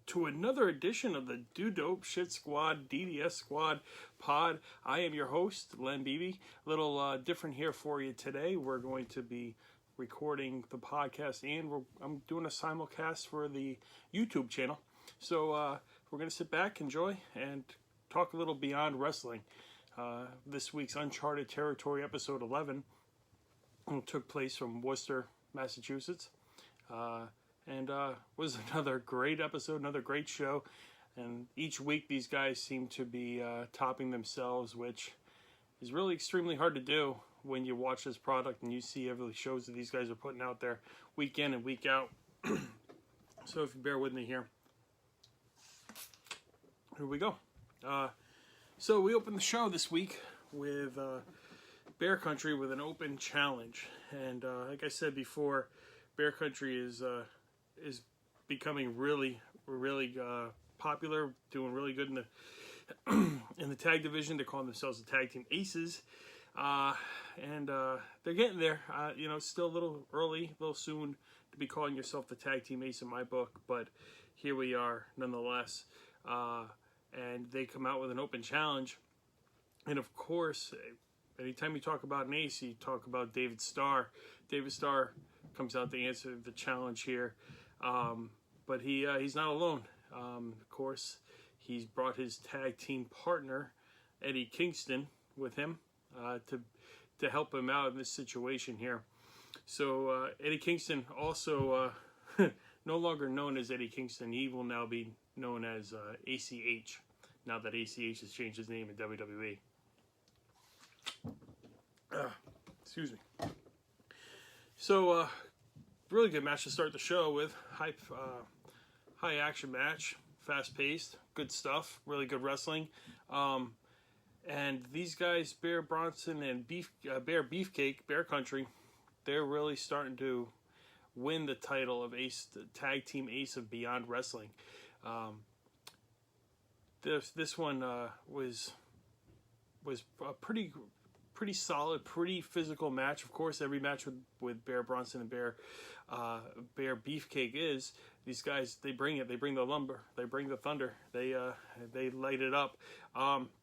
to another edition of the Do Dope Shit Squad, DDS Squad Pod. I am your host, Len Beebe. A little different here for you today. We're going to be recording the podcast and I'm doing a simulcast for the YouTube channel. So we're going to sit back, enjoy, and talk a little beyond wrestling. This week's Uncharted Territory, episode 11, took place from Worcester, Massachusetts. And was another great episode, another great show. And each week these guys seem to be topping themselves, which is really extremely hard to do when you watch this product and you see every shows that these guys are putting out there week in and week out. So if you bear with me here we go. So we opened the show this week with Bear Country with an open challenge. And like I said before, Bear Country is becoming really popular, doing really good in the in the tag division. They're calling themselves the Tag Team Aces, and they're getting there. It's still a little early, a little soon to be calling yourself the Tag Team Ace in my book, but here we are nonetheless. And they come out with an open challenge, and of course, anytime you talk about an ace, you talk about David Starr. David Starr comes out to answer the challenge here, but he's not alone. Of course, he's brought his tag team partner Eddie Kingston with him to help him out in this situation here. So Eddie Kingston, also no longer known as Eddie Kingston, he will now be known as ACH. Now that ACH has changed his name in WWE. Excuse me. So, really good match to start the show with. High action match, fast paced, good stuff, really good wrestling. And these guys, Bear Bronson and Bear Beefcake, Bear Country, they're really starting to win the title of Ace, the Tag Team Ace of Beyond Wrestling. This one was a pretty solid, pretty physical match. Of course, every match with Bear Bronson and Bear Beefcake is, these guys, they bring it. They bring the lumber. They bring the thunder. They light it up.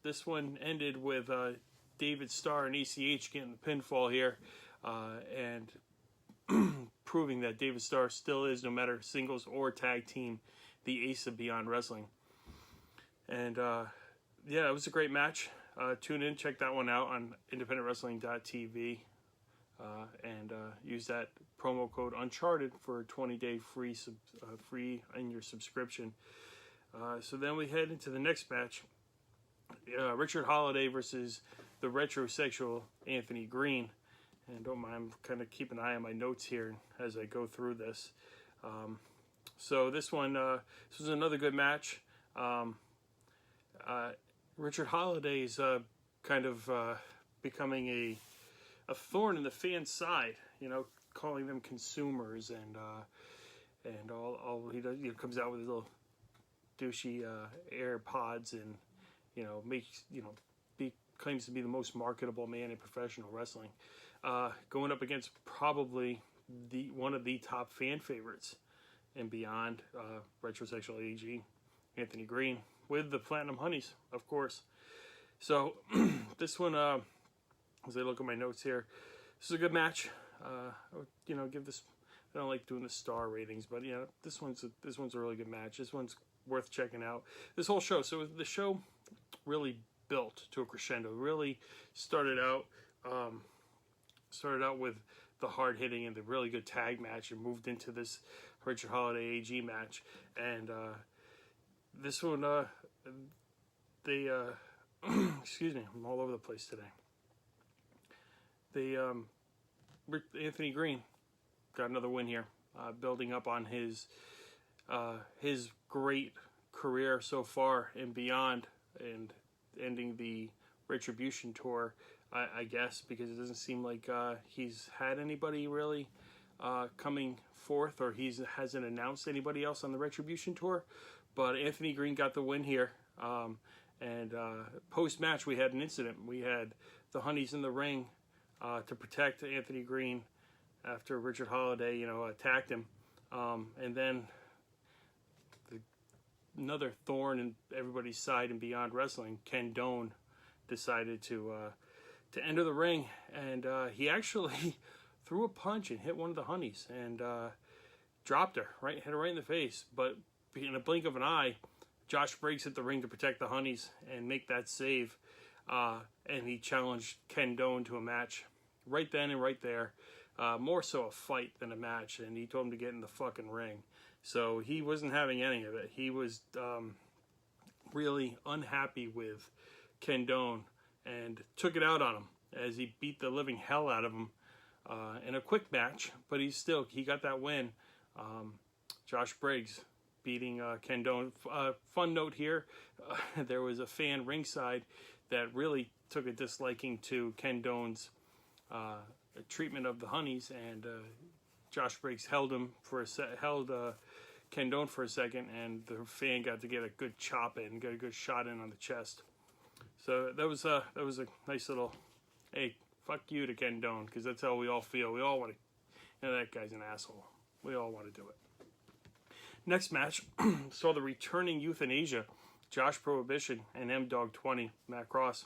This one ended with David Starr and ACH getting the pinfall here, and proving that David Starr still is, no matter singles or tag team, the ace of Beyond Wrestling. And it was a great match. Tune in, check that one out on independentwrestling.tv, and use that promo code Uncharted for a 20-day free in your subscription. So then we head into the next match. Richard Holiday versus the retrosexual Anthony Green. And don't mind, I'm kind of keeping an eye on my notes here as I go through this. So this one, this was another good match. Richard Holiday is kind of becoming a thorn in the fans' side, calling them consumers, and all he does, comes out with his little douchey AirPods, and claims to be the most marketable man in professional wrestling, going up against probably one of the top fan favorites and beyond, retrosexual AG Anthony Green, with the Platinum Honeys, of course. So this one, as I look at my notes here, this is a good match. Give this. I don't like doing the star ratings, but this one's a really good match. This one's worth checking out. This whole show. So the show really built to a crescendo. Really started out with the hard hitting and the really good tag match, and moved into this Richard Holiday AG match. And this one, they excuse me, I'm all over the place today. Anthony Green got another win here, building up on his great career so far and beyond, and ending the Retribution tour, I guess, because it doesn't seem like he's had anybody really coming forth, or hasn't announced anybody else on the Retribution tour. But Anthony Green got the win here. And post-match, we had an incident. We had the Honeys in the ring to protect Anthony Green after Richard Holiday, attacked him. And then another thorn in everybody's side in Beyond Wrestling, Ken Doane, decided to enter the ring, and he actually threw a punch and hit one of the honeys and dropped her, hit her right in the face. But in a blink of an eye, Josh Briggs hit the ring to protect the honeys and make that save, and he challenged Ken Doane to a match right then and right there. More so a fight than a match, and he told him to get in the fucking ring. So he wasn't having any of it. He was really unhappy with Ken Doane and took it out on him as he beat the living hell out of him in a quick match. But he got that win. Josh Briggs beating Ken Doane. Fun note here, there was a fan ringside that really took a disliking to Ken Doane's treatment of the honeys, and Josh Briggs held Ken Doane for a second, and the fan got to get a good chop in, got a good shot in on the chest. So that was a nice little, hey, fuck you to Ken Doane, because that's how we all feel. We all want to, that guy's an asshole. We all want to do it. Next match saw the returning Euthanasia, Josh Prohibition, and M-Dog 20, Matt Cross.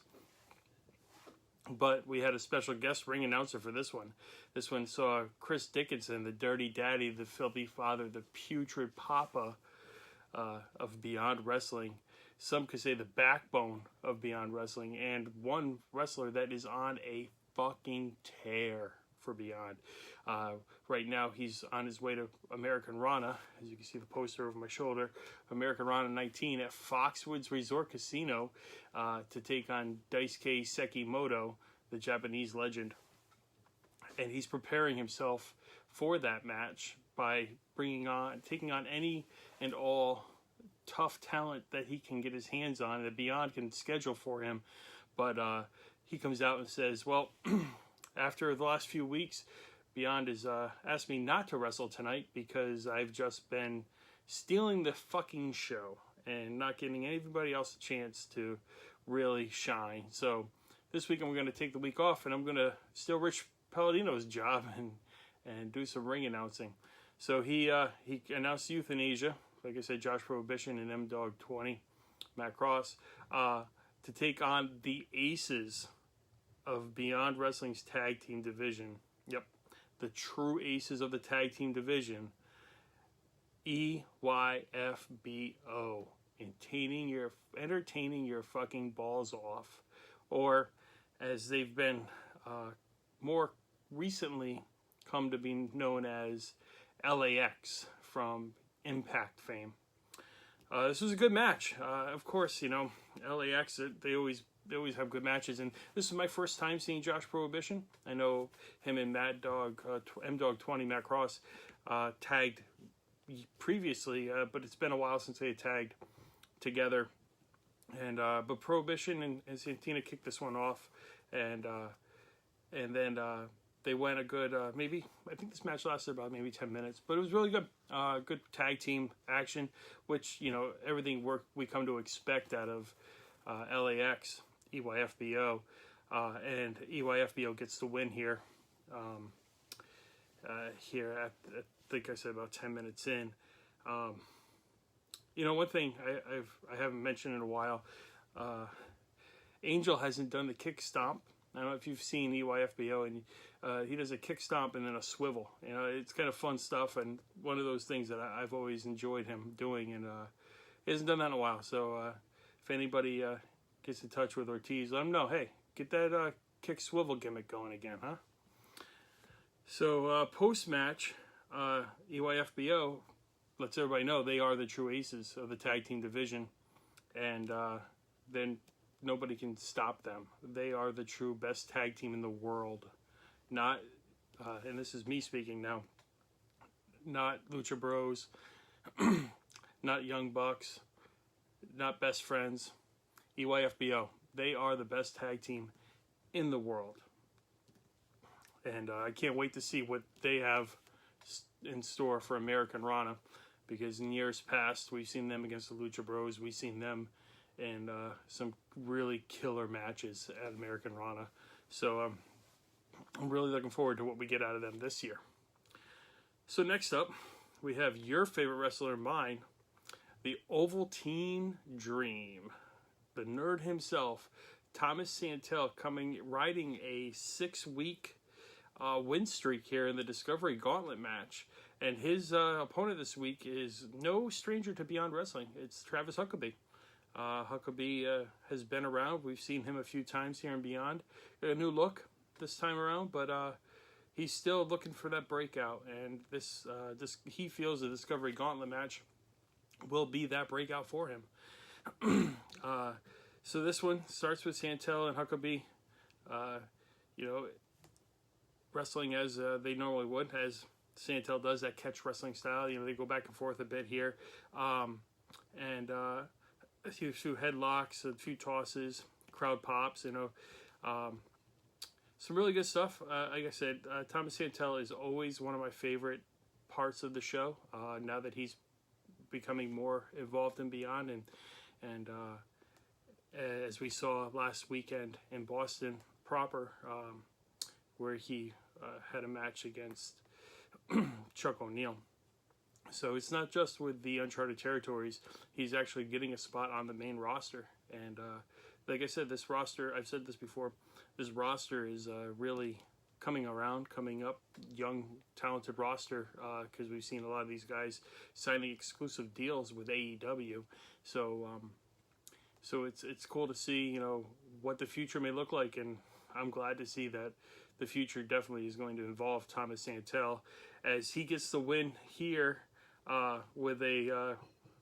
But we had a special guest ring announcer for this one. This one saw Chris Dickinson, the dirty daddy, the filthy father, the putrid papa of Beyond Wrestling. Some could say the backbone of Beyond Wrestling, and one wrestler that is on a fucking tear for Beyond. Right now, he's on his way to American Rana, as you can see the poster over my shoulder, American Rana 19 at Foxwoods Resort Casino to take on Daisuke Sekimoto, the Japanese legend. And he's preparing himself for that match by taking on any and all tough talent that he can get his hands on, that Beyond can schedule for him. But he comes out and says, well, after the last few weeks, Beyond has asked me not to wrestle tonight because I've just been stealing the fucking show and not giving anybody else a chance to really shine. So this week I'm going to take the week off, and I'm going to steal Rich Palladino's job and do some ring announcing. So he announced Euthanasia, like I said, Josh Prohibition and M-Dog 20, Matt Cross, to take on the aces of Beyond Wrestling's tag team division. Yep, the true aces of the tag team division, EYFBO, entertaining your fucking balls off, or as they've been more recently come to be known as LAX from Impact fame. This was a good match. Of course, LAX, they always have good matches, and this is my first time seeing Josh Prohibition. I know him and M-Dog 20, Matt Cross, tagged previously, but it's been a while since they tagged together. And but Prohibition and Santina kicked this one off, and then they went a good maybe, I think this match lasted about maybe 10 minutes, but it was really good. Good tag team action, which everything we come to expect out of LAX, EYFBO, and EYFBO gets the win here. Here at, I think I said about 10 minutes in. One thing I haven't mentioned in a while, Angel hasn't done the kick stomp. I don't know if you've seen EYFBO, and he does a kick stomp and then a swivel. It's kind of fun stuff, and one of those things that I've always enjoyed him doing, and he hasn't done that in a while. So if anybody gets in touch with Ortiz, let him know, hey, get that kick swivel gimmick going again, huh? So post-match, EYFBO lets everybody know they are the true aces of the tag team division, and then nobody can stop them. They are the true best tag team in the world. Not, and this is me speaking now, not Lucha Bros, not Young Bucks, not Best Friends, EYFBO. They are the best tag team in the world. And I can't wait to see what they have in store for American Rana, because in years past, we've seen them against the Lucha Bros. We've seen them in some really killer matches at American Rana. So I'm really looking forward to what we get out of them this year. So next up, we have your favorite wrestler, mine, the Ovaltine Dream, the nerd himself, Thomas Santel, riding a 6-week win streak here in the Discovery Gauntlet match. And his opponent this week is no stranger to Beyond Wrestling. It's Travis Huckabee. Huckabee has been around. We've seen him a few times here in Beyond. Got a new look this time around, but he's still looking for that breakout. And this he feels the Discovery Gauntlet match will be that breakout for him. So this one starts with Santel and Huckabee, wrestling as they normally would, as Santel does, that catch wrestling style. They go back and forth a bit here. And a few headlocks, a few tosses, crowd pops, some really good stuff. Like I said, Thomas Santel is always one of my favorite parts of the show, now that he's becoming more involved in Beyond, and as we saw last weekend in Boston proper, where he had a match against Chuck O'Neil. So it's not just with the Uncharted Territories, he's actually getting a spot on the main roster. And like I said, this roster, I've said this before, this roster is really coming up, young, talented roster, because we've seen a lot of these guys signing exclusive deals with AEW. So it's cool to see, what the future may look like, and I'm glad to see that the future definitely is going to involve Thomas Santel, as he gets the win here with a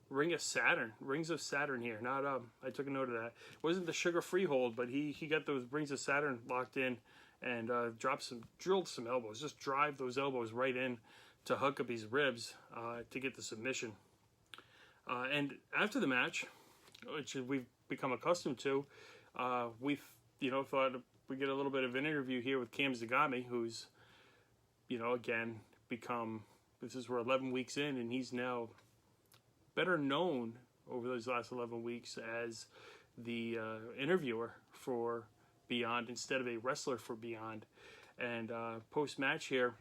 Rings of Saturn here. Not I took a note of that. It wasn't the sugar-free hold, but he got those Rings of Saturn locked in and drilled some elbows. Just drive those elbows right in to Huckabee's ribs to get the submission. And after the match, which we've become accustomed to, we've thought we get a little bit of an interview here with Cam Zagami, who's again we're 11 weeks in, and he's now better known over those last 11 weeks as the interviewer for Beyond instead of a wrestler for Beyond. And post-match here,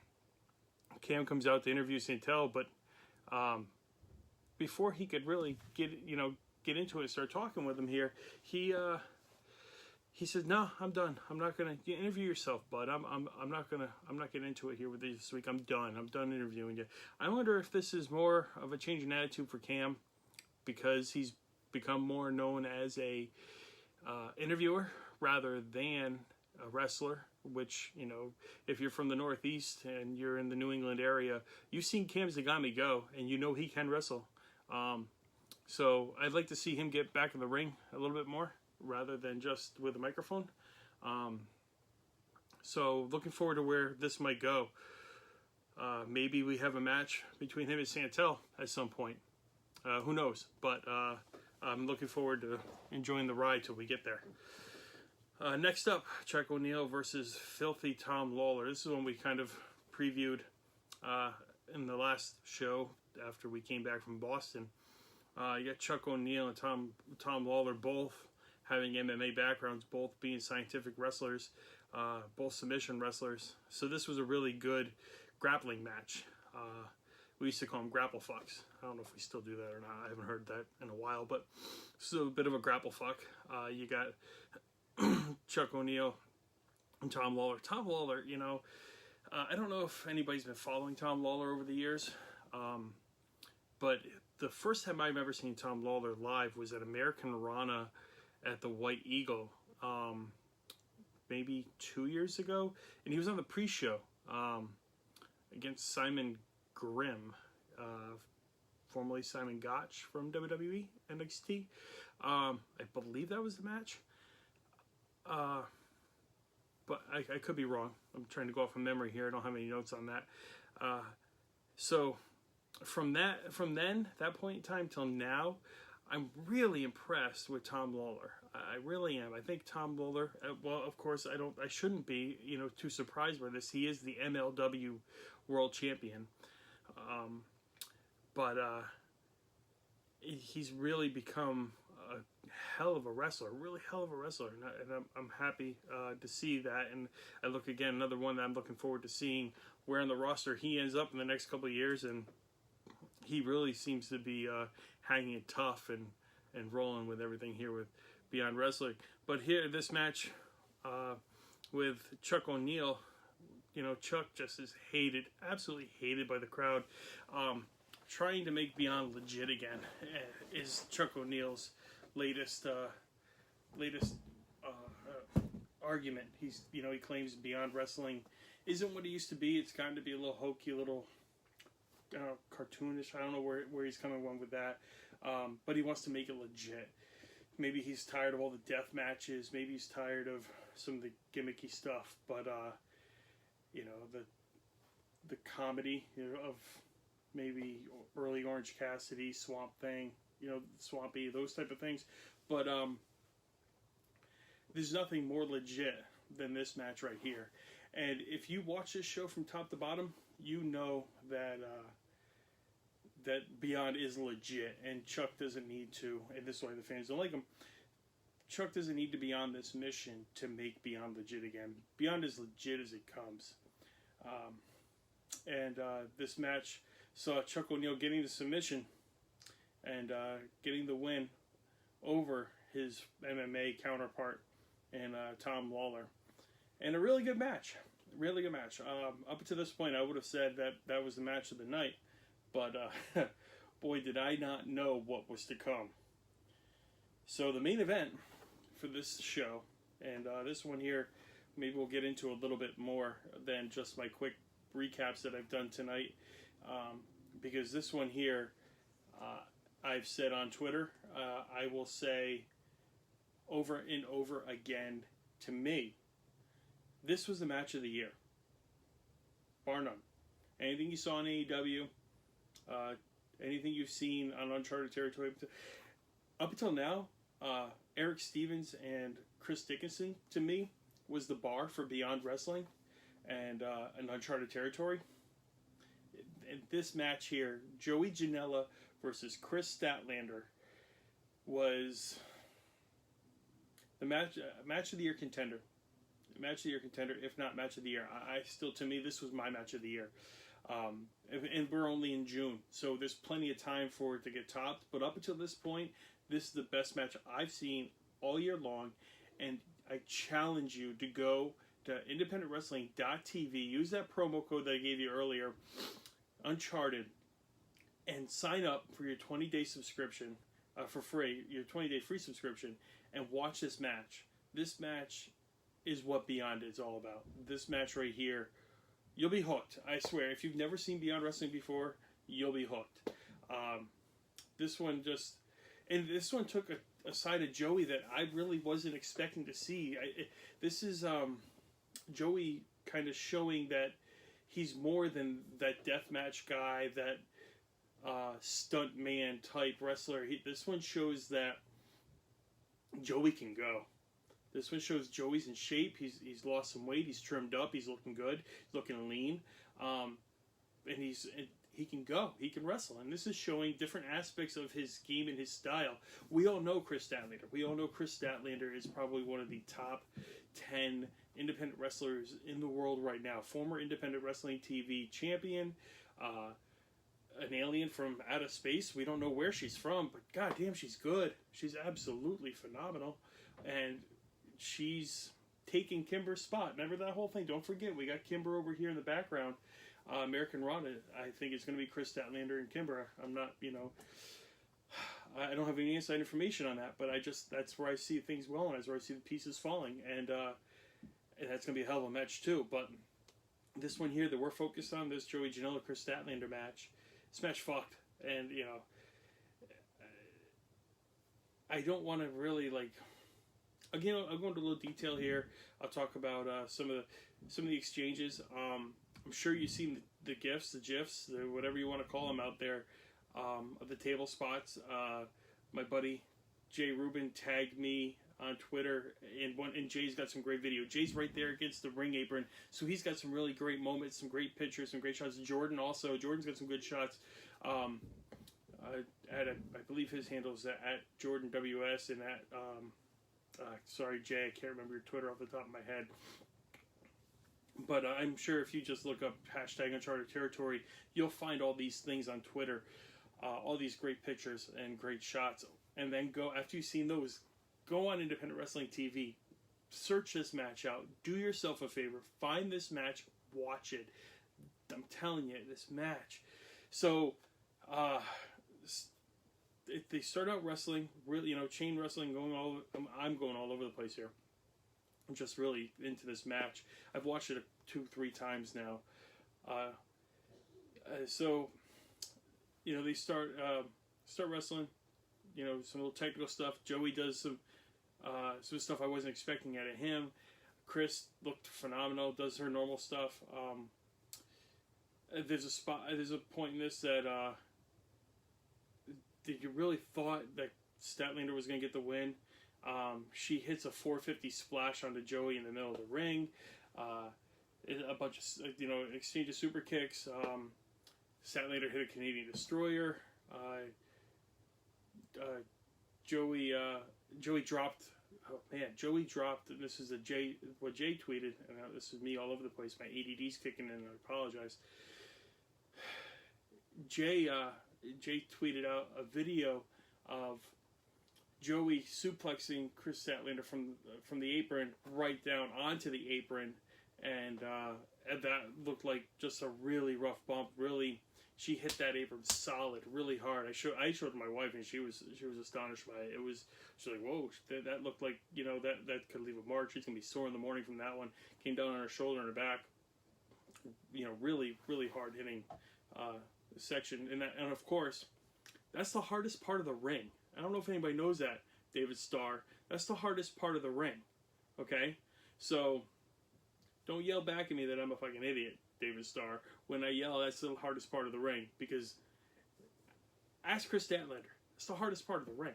Cam comes out to interview Santel, but before he could really get into it and start talking with him here, he said, "No, I'm done. I'm not gonna interview yourself, bud. I'm not getting into it here with you this week. I'm done interviewing you." I wonder if this is more of a change in attitude for Cam, because he's become more known as a interviewer rather than a wrestler. Which, if you're from the Northeast and you're in the New England area, you've seen Cam Zagami go, and he can wrestle. So I'd like to see him get back in the ring a little bit more, rather than just with a microphone. So looking forward to where this might go. Maybe we have a match between him and Santel at some point. Who knows? But I'm looking forward to enjoying the ride till we get there. Next up, Chuck O'Neil versus Filthy Tom Lawler. This is one we kind of previewed in the last show after we came back from Boston. You got Chuck O'Neil and Tom Lawler both having MMA backgrounds, both being scientific wrestlers, both submission wrestlers. So this was a really good grappling match. We used to call them grapple fucks. I don't know if we still do that or not. I haven't heard that in a while, but this is a bit of a grapple fuck. You got Chuck O'Neil and Tom Lawler. Tom Lawler, I don't know if anybody's been following Tom Lawler over the years, but the first time I've ever seen Tom Lawler live was at American Rana at the White Eagle, maybe 2 years ago, and he was on the pre-show against Simon Grimm, formerly Simon Gotch from WWE NXT. I believe that was the match, but I could be wrong. I'm trying to go off of memory here. I don't have any notes on that. So from that point in time till now, I'm really impressed with Tom Lawler. I really am. I think Tom Lawler, well, of course, I shouldn't be, too surprised by this. He is the MLW World Champion. But he's really become a hell of a wrestler, and I'm happy to see that. And I look again, another one that I'm looking forward to seeing where on the roster he ends up in the next couple of years, and he really seems to be hanging it tough and rolling with everything here with Beyond Wrestling. But here, this match with Chuck O'Neil, Chuck just is hated, absolutely hated by the crowd. Trying to make Beyond legit again is Chuck O'Neil's latest argument. He claims Beyond Wrestling isn't what it used to be. It's gotten to be a little hokey, a little cartoonish. I don't know where he's coming from with that, but he wants to make it legit. Maybe he's tired of all the death matches. Maybe he's tired of some of the gimmicky stuff. But the comedy of maybe early Orange Cassidy, Swamp Thing, Swampy, those type of things. But there's nothing more legit than this match right here. And if you watch this show from top to bottom, you know that that Beyond is legit, and Chuck doesn't need to, and this is why the fans don't like him. Chuck doesn't need to be on this mission to make Beyond legit again. Beyond is legit as it comes. This match saw Chuck O'Neil getting the submission and getting the win over his MMA counterpart and Tom Lawler. And a really good match. Really good match. Up to this point, I would have said that was the match of the night. But boy, did I not know what was to come. So the main event for this show, and this one here, maybe we'll get into a little bit more than just my quick recaps that I've done tonight. Because this one here, I've said on Twitter, I will say over and over again, to me, this was the match of the year. Bar none. Anything you saw on AEW, anything you've seen on Uncharted Territory, up until now, Eric Stevens and Chris Dickinson, to me, was the bar for Beyond Wrestling and Uncharted Territory. And this match here, Joey Janela versus Kris Statlander, was the match of the year contender. Match of the year contender, if not match of the year. To me, this was my match of the year. And we're only in June, so there's plenty of time for it to get topped. But up until this point, this is the best match I've seen all year long. And I challenge you to go to independentwrestling.tv, use that promo code that I gave you earlier, Uncharted, and sign up for your 20-day subscription for free, your 20-day free subscription, and watch this match. This match is what Beyond is all about. This match right here, you'll be hooked. I swear, if you've never seen Beyond Wrestling before, you'll be hooked. This one took a side of Joey that I really wasn't expecting to see. This is Joey kind of showing that he's more than that deathmatch guy, that stunt man type wrestler. This one shows that Joey can go. This one shows Joey's in shape. He's lost some weight. He's trimmed up. He's looking good. He's looking lean. And he can go. He can wrestle. And this is showing different aspects of his game and his style. We all know Kris Statlander. We all know Kris Statlander is probably one of the top 10 independent wrestlers in the world right now. Former Independent Wrestling TV champion. An alien from outer space. We don't know where she's from, but goddamn, she's good. She's absolutely phenomenal. And she's taking Kimber's spot. Remember that whole thing? Don't forget, we got Kimber over here in the background. American Raw, I think it's going to be Kris Statlander and Kimber. I'm not, I don't have any inside information on that, but that's where I see things going. That's where I see the pieces falling. And that's going to be a hell of a match too. But this one here that we're focused on, this Joey Janela Kris Statlander match, this match fucked. And, I don't want to really, again, I'll go into a little detail here. I'll talk about some of the exchanges. I'm sure you've seen the GIFs, whatever you want to call them out there, of the table spots. My buddy Jay Rubin tagged me on Twitter, and Jay's got some great video. Jay's right there against the ring apron, so he's got some really great moments, some great pictures, some great shots. Jordan's got some good shots. I believe his handle is at Jordan WS, and at sorry Jay, I can't remember your Twitter off the top of my head. But I'm sure if you just look up hashtag Uncharted Territory, you'll find all these things on Twitter. all these great pictures and great shots, and then go, after you've seen those, go on Independent Wrestling TV, search this match out, do yourself a favor, find this match, watch it. I'm telling you, this match. So, they start out wrestling, really, chain wrestling, I'm going all over the place here. I'm just really into this match. I've watched it 2-3 times now. So, they start wrestling, some little technical stuff. Joey does some stuff I wasn't expecting out of him. Kris looked phenomenal, does her normal stuff. There's a point in this that you really thought that Statlander was going to get the win. She hits a 450 splash onto Joey in the middle of the ring. A bunch of, exchange of super kicks. Statlander hit a Canadian Destroyer. Joey dropped. Oh man, Joey dropped. And this is what Jay tweeted. And this is me all over the place. My ADD's kicking in, and I apologize. Jay tweeted out a video of Joey suplexing Kris Statlander from the apron right down onto the apron, and that looked like just a really rough bump. Really, she hit that apron solid, really hard. I showed it to my wife, and she was astonished by it. She's like, "Whoa, that looked like that could leave a mark. She's gonna be sore in the morning from that one." Came down on her shoulder and her back. Really, really hard hitting section, and of course, that's the hardest part of the ring. I don't know if anybody knows that, David Starr. That's the hardest part of the ring. Okay, so don't yell back at me that I'm a fucking idiot, David Starr, when I yell that's the hardest part of the ring, because ask Kris Statlander. It's the hardest part of the ring.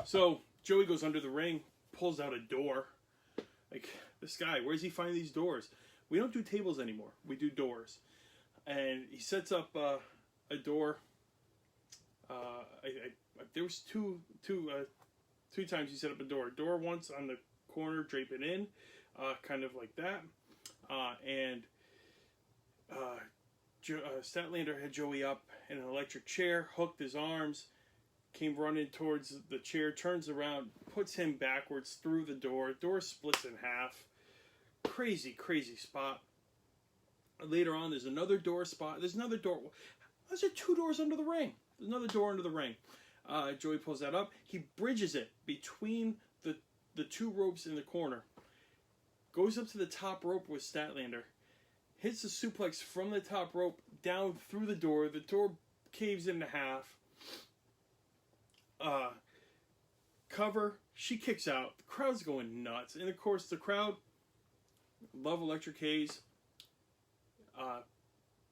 So Joey goes under the ring, pulls out a door. Like, this guy, where's he finding these doors? We don't do tables anymore. We do doors. And he sets up a door. There was two times he set up a door. Door once on the corner, drape it in, kind of like that. Statlander had Joey up in an electric chair, hooked his arms, came running towards the chair, turns around, puts him backwards through the door. Door splits in half. Crazy, crazy spot. Later on, there's another door spot. There's another door. There's 2 doors under the ring. There's another door under the ring. Joey pulls that up. He bridges it between the 2 ropes in the corner. Goes up to the top rope with Statlander. Hits the suplex from the top rope down through the door. The door caves into half. Cover. She kicks out. The crowd's going nuts. And of course, the crowd love Electric Haze.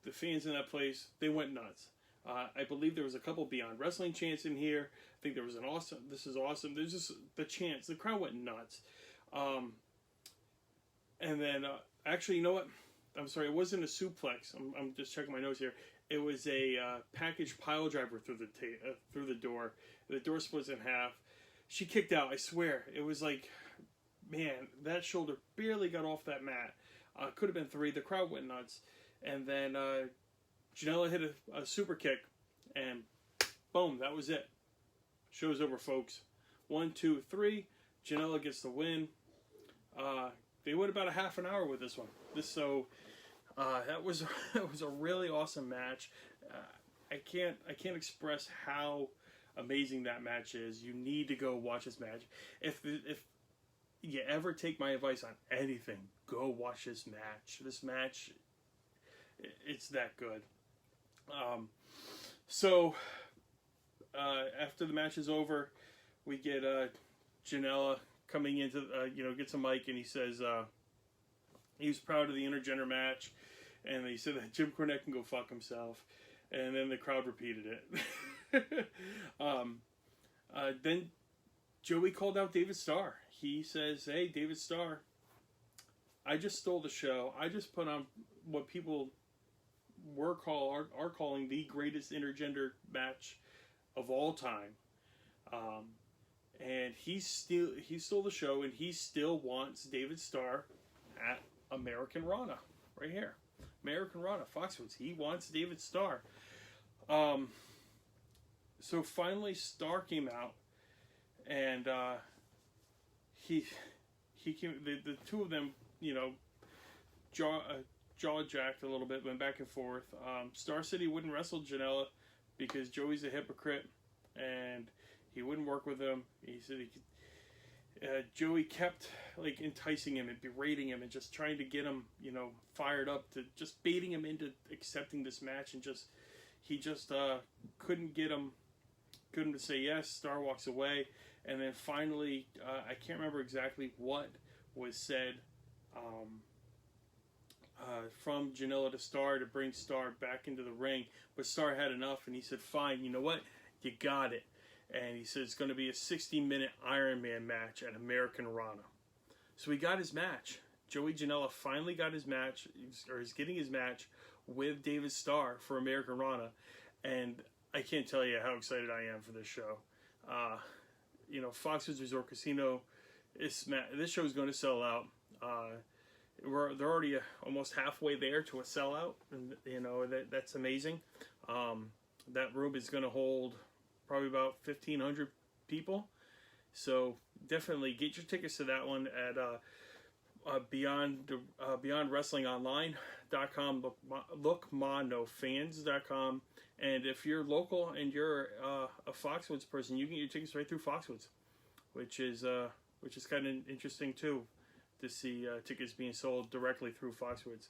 The fans in that place, they went nuts. I believe there was a couple Beyond Wrestling chants in here. I think there was an awesome, this is awesome. There's just the chants. The crowd went nuts. And then, actually, you know what? I'm sorry, it wasn't a suplex. I'm just checking my notes here. It was a package pile driver through the door. The door splits in half. She kicked out, I swear. It was like, man, that shoulder barely got off that mat. Could have been 3. The crowd went nuts. And then Janela hit a super kick. And boom, that was it. Show's over, folks. 1, 2, 3. Janela gets the win. They went about a half an hour with this one. That was a really awesome match. I can't express how amazing that match is. You need to go watch this match. If you ever take my advice on anything, go watch this match. This match, it's that good. After the match is over, we get Janela coming into, gets a mic, and he says he was proud of the intergender match, and he said that Jim Cornette can go fuck himself, and then the crowd repeated it. Then Joey called out David Starr. He says, "Hey, David Starr, I just stole the show. I just put on what people are calling the greatest intergender match of all time." And he stole the show, and he still wants David Starr at American Rana right here. American Rana, Foxwoods. He wants David Starr. So finally, Starr came out, and he came. The two of them, jaw jacked a little bit, went back and forth. Starr said he wouldn't wrestle Janela because Joey's a hypocrite, and he wouldn't work with him. He said Joey kept enticing him and berating him and just trying to get him, fired up, to just baiting him into accepting this match, and he just couldn't get him to say yes. Starr walks away, and then finally, I can't remember exactly what was said from Janela to Starr to bring Starr back into the ring, but Starr had enough, and he said, "Fine, you know what? You got it." And he said it's going to be a 60-minute Iron Man match at American Rana. So he got his match. Joey Janela finally got his match, or is getting his match with David Starr for American Rana. And I can't tell you how excited I am for this show. Foxwoods Resort Casino, this show is going to sell out. They're already almost halfway there to a sellout, and that's amazing. That room is going to hold probably about 1,500 people. So definitely get your tickets to that one at BeyondWrestlingOnline.com, lookmonofans.com. And if you're local and you're a Foxwoods person, you can get your tickets right through Foxwoods, which is kind of interesting too, to see tickets being sold directly through Foxwoods.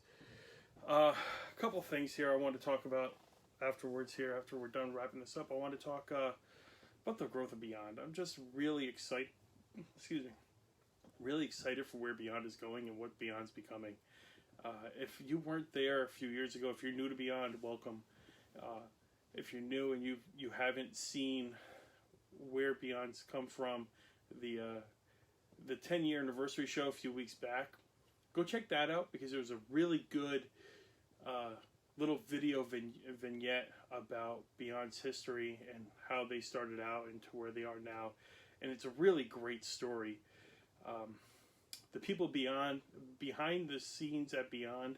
A couple things here I want to talk about afterwards here, after we're done wrapping this up. I want to talk about the growth of Beyond. I'm just really excited for where Beyond is going and what Beyond's becoming. If you weren't there a few years ago, if you're new to Beyond, welcome. If you're new and you haven't seen where Beyond's come from, the 10-year anniversary show a few weeks back, go check that out, because there was a really good little video vignette about Beyond's history and how they started out and to where they are now. And it's a really great story. The people behind the scenes at Beyond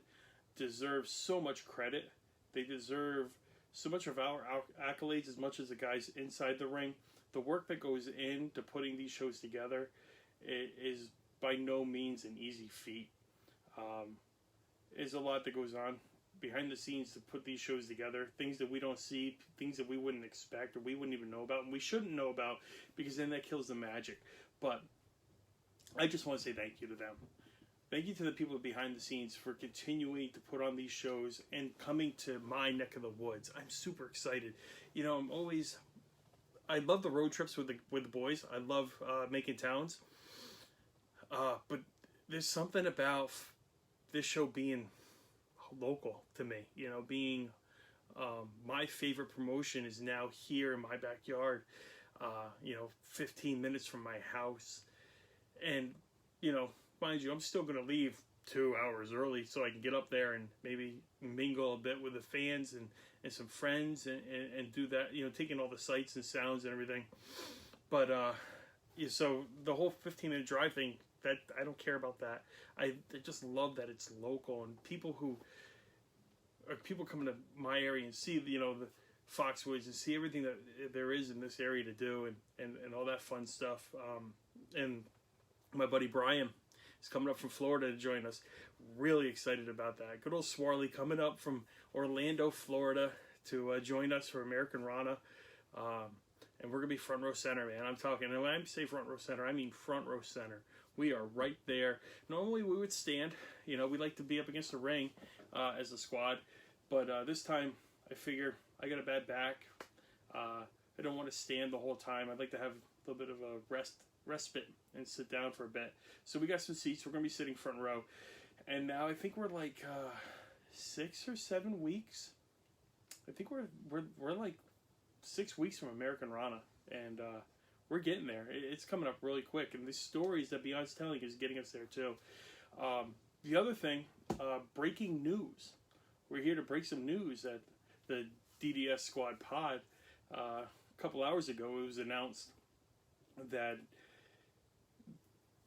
deserve so much credit. They deserve so much of our accolades as much as the guys inside the ring. The work that goes into putting these shows together is by no means an easy feat. There's a lot that goes on behind the scenes to put these shows together, things that we don't see, things that we wouldn't expect or we wouldn't even know about, and we shouldn't know about, because then that kills the magic. But I just want to say thank you to them. Thank you to the people behind the scenes for continuing to put on these shows and coming to my neck of the woods. I'm super excited. I love the road trips with the boys. I love making towns. But there's something about this show being local to me. Being my favorite promotion is now here in my backyard. 15 minutes from my house. And, mind you, I'm still going to leave 2 hours early so I can get up there and maybe mingle a bit with the fans and some friends and do that, taking all the sights and sounds and everything. But, so the whole 15-minute drive thing, that I don't care about that. I just love that it's local, and people coming to my area and see, the Foxwoods and see everything that there is in this area to do and all that fun stuff. And my buddy Brian is coming up from Florida to join us. Really excited about that. Good old Swarley coming up from Orlando, Florida to join us for American Rana. And we're going to be front row center, man. I'm talking, and when I say front row center, I mean front row center. We are right there. Normally we would stand. We like to be up against the ring as a squad. But this time I figure I got a bad back. I don't want to stand the whole time. I'd like to have a little bit of a respite and sit down for a bit. So we got some seats. We're going to be sitting front row. And now I think we're like 6 or 7 weeks. I think we're like 6 weeks from American Rana. And we're getting there. It's coming up really quick. And the stories that Beyond's telling is getting us there too. The other thing, breaking news. We're here to break some news at the DDS Squad Pod. A couple hours ago, it was announced that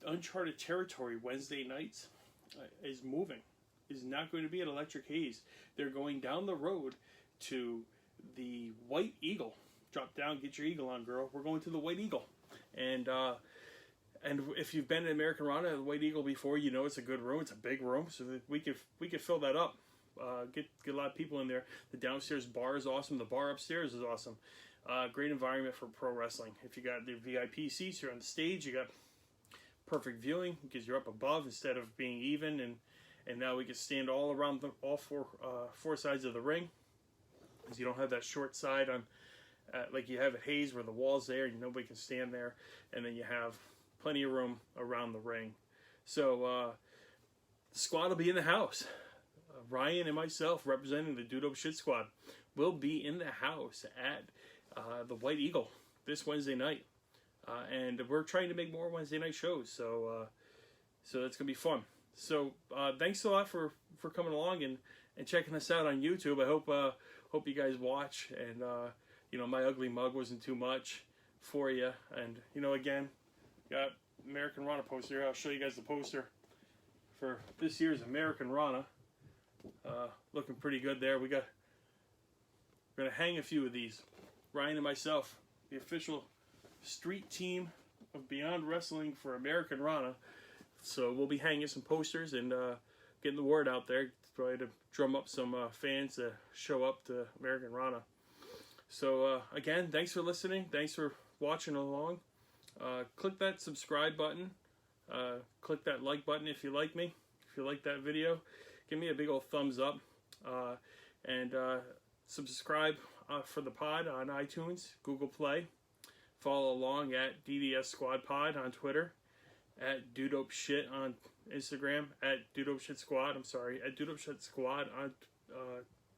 Uncharted Territory Wednesday nights is moving. is not going to be at Electric Haze. They're going down the road to the White Eagle. Drop down, get your eagle on, girl. We're going to the White Eagle. And if you've been to American Rana, the White Eagle before, you know it's a good room. It's a big room, so that we could fill that up. Get a lot of people in there. The downstairs bar is awesome. The bar upstairs is awesome. Great environment for pro wrestling. If you got the VIP seats, you're on the stage. You got perfect viewing because you're up above instead of being even. And now we can stand all around all four sides of the ring, because you don't have that short side on like you have at Hayes where the wall's there and nobody can stand there. And then you have plenty of room around the ring. So the squad will be in the house. Ryan and myself, representing the Dude Dope Shit Squad, will be in the house at the White Eagle this Wednesday night. And we're trying to make more Wednesday night shows. So that's going to be fun. So thanks a lot for coming along and checking us out on YouTube. I hope you guys watch. And, my ugly mug wasn't too much for you. And, again, got American Rana poster here. I'll show you guys the poster for this year's American Rana. Looking pretty good there. We're going to hang a few of these. Ryan and myself, the official street team of Beyond Wrestling for American Rana. So we'll be hanging some posters and getting the word out there. Try to drum up some fans to show up to American Rana. So again, thanks for listening. Thanks for watching along. Click that subscribe button. Click that like button if you like me. If you like that video, give me a big old thumbs up. And subscribe for the pod on iTunes, Google Play. Follow along at DDS Squad Pod on Twitter, at Dude Dope Shit on Instagram, at Dude Dope Shit Squad. At Dude Dope Shit Squad on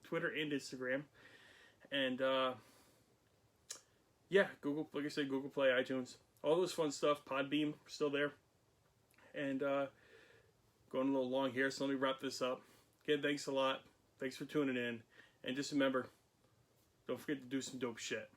Twitter and Instagram. And Google, like I said, Google Play, iTunes, all those fun stuff. Podbeam still there. And going a little long here, so let me wrap this up. Again, thanks a lot. Thanks for tuning in. And just remember, don't forget to do some dope shit.